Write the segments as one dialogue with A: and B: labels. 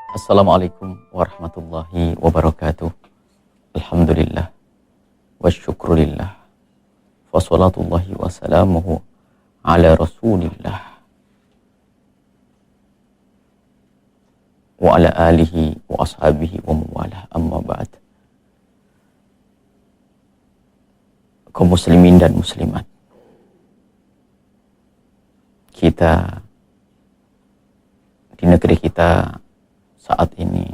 A: Assalamualaikum warahmatullahi wabarakatuh. Alhamdulillah wa syukrulillah wa salatullahi wa salamuhu ala rasulillah wa ala alihi wa ashabihi wa mawalah, amma ba'd. Kaum muslimin dan muslimat, kita di negeri kita saat ini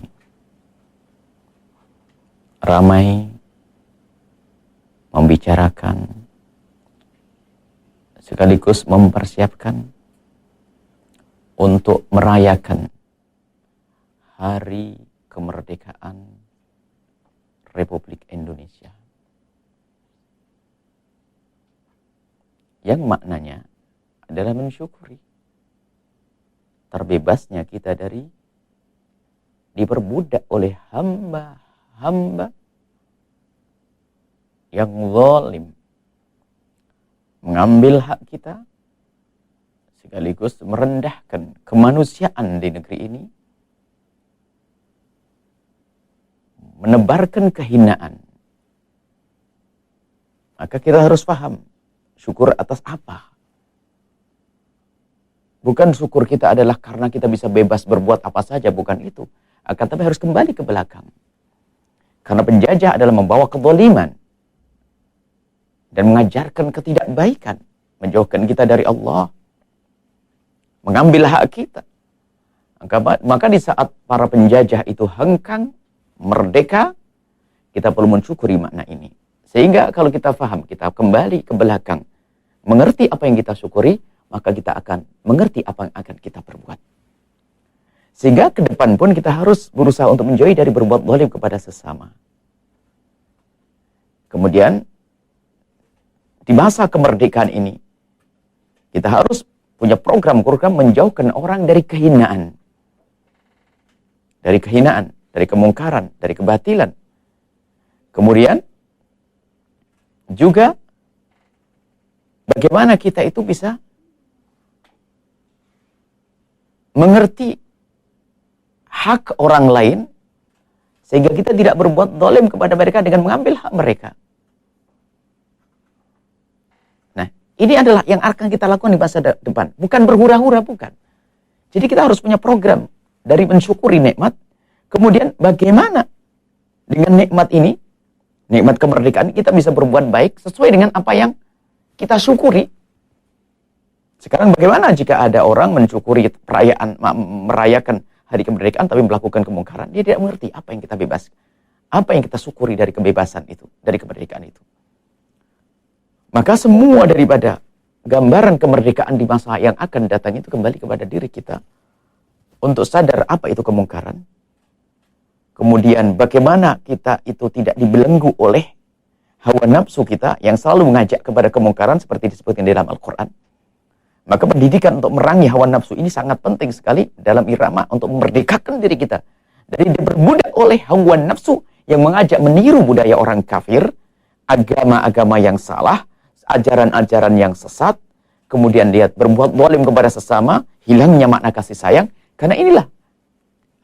A: ramai membicarakan sekaligus mempersiapkan untuk merayakan Hari Kemerdekaan Republik Indonesia, yang maknanya adalah mensyukuri terbebasnya kita dari diperbudak oleh hamba-hamba yang zalim, mengambil hak kita sekaligus merendahkan kemanusiaan di negeri ini, menebarkan kehinaan. Maka kita harus paham, syukur atas apa? Bukan syukur kita adalah karena kita bisa bebas berbuat apa saja, bukan itu. Akan tapi harus kembali ke belakang. Karena penjajah adalah membawa kezaliman dan mengajarkan ketidakbaikan, menjauhkan kita dari Allah, mengambil hak kita. Maka di saat para penjajah itu hengkang, merdeka, kita perlu mensyukuri makna ini. Sehingga kalau kita paham, kita kembali ke belakang, mengerti apa yang kita syukuri, maka kita akan mengerti apa yang akan kita perbuat. Sehingga ke depan pun kita harus berusaha untuk menjauhi dari berbuat zalim kepada sesama. Kemudian, di masa kemerdekaan ini, kita harus punya program-program menjauhkan orang dari kehinaan. Dari kehinaan, dari kemungkaran, dari kebatilan. Kemudian, juga bagaimana kita itu bisa mengerti hak orang lain, sehingga kita tidak berbuat zalim kepada mereka dengan mengambil hak mereka. Nah, ini adalah yang akan kita lakukan di masa depan. Bukan berhura-hura, bukan. Jadi kita harus punya program dari mensyukuri nikmat, kemudian bagaimana dengan nikmat ini, nikmat kemerdekaan, kita bisa berbuat baik sesuai dengan apa yang kita syukuri. Sekarang bagaimana jika ada orang mensyukuri perayaan, merayakan Hari Kemerdekaan tapi melakukan kemungkaran? Dia tidak mengerti apa yang kita bebas, apa yang kita syukuri dari kebebasan itu, dari kemerdekaan itu. Maka semua daripada gambaran kemerdekaan di masa yang akan datang itu kembali kepada diri kita untuk sadar apa itu kemungkaran. Kemudian bagaimana kita itu tidak dibelenggu oleh hawa nafsu kita yang selalu mengajak kepada kemungkaran seperti disebutkan di dalam Al-Quran. Maka pendidikan untuk merangi hawa nafsu ini sangat penting sekali dalam irama untuk memerdekakan diri kita dari diperbudak oleh hawa nafsu yang mengajak meniru budaya orang kafir, agama-agama yang salah, ajaran-ajaran yang sesat, kemudian dia berbuat zalim kepada sesama, hilangnya makna kasih sayang. Karena inilah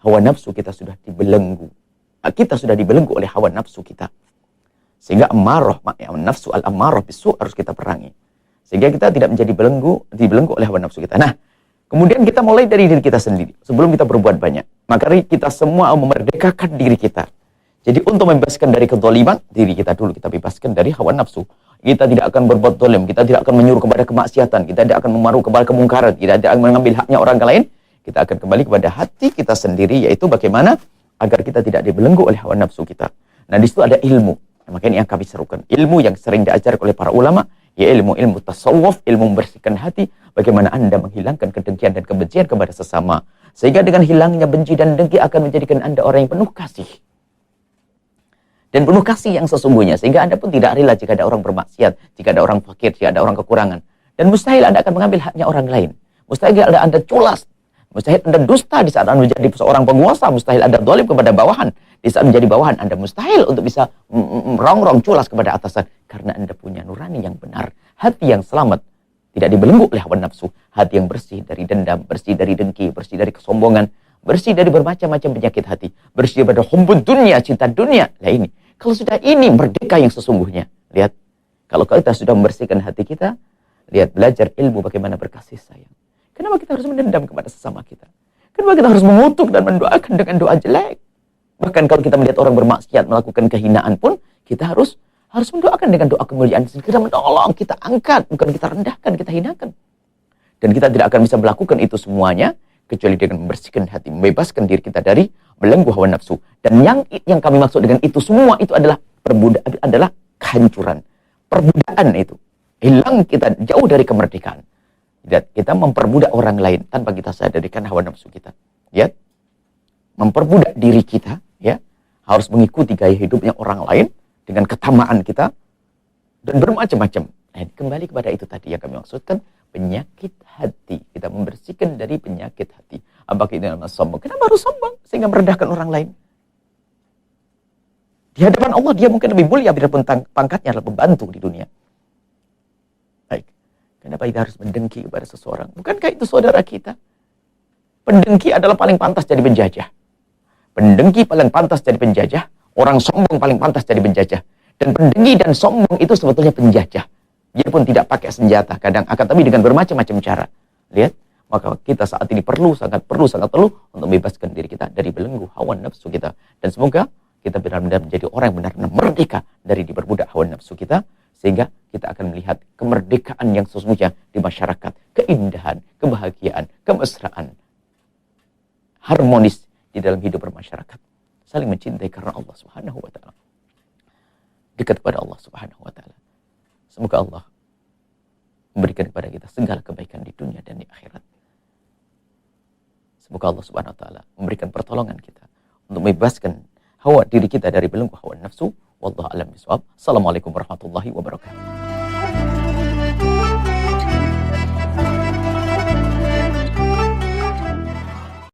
A: hawa nafsu kita sudah dibelenggu. Kita sudah dibelenggu oleh hawa nafsu kita. Sehingga nafsu al-ammarah bisu harus kita perangi. Sehingga kita tidak menjadi dibelenggu oleh hawa nafsu kita. Nah, kemudian kita mulai dari diri kita sendiri. Sebelum kita berbuat banyak. Maka kita semua memerdekakan diri kita. Jadi untuk membebaskan dari kezaliman, diri kita dulu kita bebaskan dari hawa nafsu. Kita tidak akan berbuat zalim, kita tidak akan menyuruh kepada kemaksiatan, kita tidak akan memaruh kepada kemungkaran, kita tidak akan mengambil haknya orang lain. Kita akan kembali kepada hati kita sendiri, yaitu bagaimana agar kita tidak dibelenggu oleh hawa nafsu kita. Nah, di situ ada ilmu. Makanya yang kami serukan, ilmu yang sering diajar oleh para ulama, ya ilmu tasawuf, ilmu membersihkan hati, bagaimana Anda menghilangkan kedengkian dan kebencian kepada sesama. Sehingga dengan hilangnya benci dan dengki akan menjadikan Anda orang yang penuh kasih. Dan penuh kasih yang sesungguhnya. Sehingga Anda pun tidak rela jika ada orang bermaksiat, jika ada orang fakir, jika ada orang kekurangan. Dan mustahil Anda akan mengambil haknya orang lain. Mustahil Anda culas. Mustahil Anda dusta di saat Anda menjadi seorang penguasa. Mustahil Anda zalim kepada bawahan. Di saat menjadi bawahan, Anda mustahil untuk bisa merongrong culas kepada atasan. Karena Anda punya nurani yang benar. Hati yang selamat. Tidak dibelenggu oleh hawa nafsu. Hati yang bersih dari dendam, bersih dari dengki, bersih dari kesombongan. bersih dari bermacam-macam penyakit hati, bersih daripada hubbud dunia, cinta dunia. Nah ini, kalau sudah ini merdeka yang sesungguhnya. Lihat, kalau kita sudah membersihkan hati kita, lihat, belajar ilmu bagaimana berkasih sayang. Kenapa kita harus mendendam kepada sesama kita? Kenapa kita harus mengutuk dan mendoakan dengan doa jelek? Bahkan kalau kita melihat orang bermaksiat, melakukan kehinaan pun, kita harus mendoakan dengan doa kemuliaan. Kita menolong, kita angkat, bukan kita rendahkan, kita hinakan. Dan kita tidak akan bisa melakukan itu semuanya, kecuali dengan membersihkan hati, membebaskan diri kita dari belenggu hawa nafsu. Dan yang kami maksud dengan itu semua, itu adalah adalah kehancuran. Perbudakan itu. Hilang kita jauh dari kemerdekaan. Kita memperbudak orang lain tanpa kita sadarkan hawa nafsu kita. Ya, memperbudak diri kita, ya, harus mengikuti gaya hidupnya orang lain dengan ketamaan kita dan bermacam-macam. Nah, kembali kepada itu tadi yang kami maksudkan, penyakit hati. Kita membersihkan dari penyakit hati. Apakah itu namanya sombong? Kenapa harus sombong? Sehingga merendahkan orang lain. Di hadapan Allah dia mungkin lebih mulia biarpun pangkatnya adalah pembantu di dunia. Baik. Kenapa kita harus mendengki kepada seseorang? Bukankah itu saudara kita? Pendengki adalah paling pantas jadi penjajah. Pendengki paling pantas jadi penjajah. Orang sombong paling pantas jadi penjajah. Dan pendengki dan sombong itu sebetulnya penjajah. Dia pun tidak pakai senjata kadang, akan tapi dengan bermacam-macam cara. Lihat, maka kita saat ini sangat perlu untuk membebaskan diri kita dari belenggu hawa nafsu kita. Dan semoga kita benar-benar menjadi orang yang benar-benar merdeka dari diperbudak hawa nafsu kita, sehingga kita akan melihat kemerdekaan yang sesungguhnya di masyarakat, keindahan, kebahagiaan, kemesraan, harmonis di dalam hidup bermasyarakat, saling mencintai karena Allah Subhanahu wa taala, dekat kepada Allah Subhanahu wa taala. Semoga Allah memberikan kepada kita segala kebaikan di dunia dan di akhirat. Semoga Allah Subhanahu wa taala memberikan pertolongan kita untuk membebaskan hawa diri kita dari belenggu hawa nafsu. Wallahu a'lam bishawab. Assalamualaikum warahmatullahi wabarakatuh.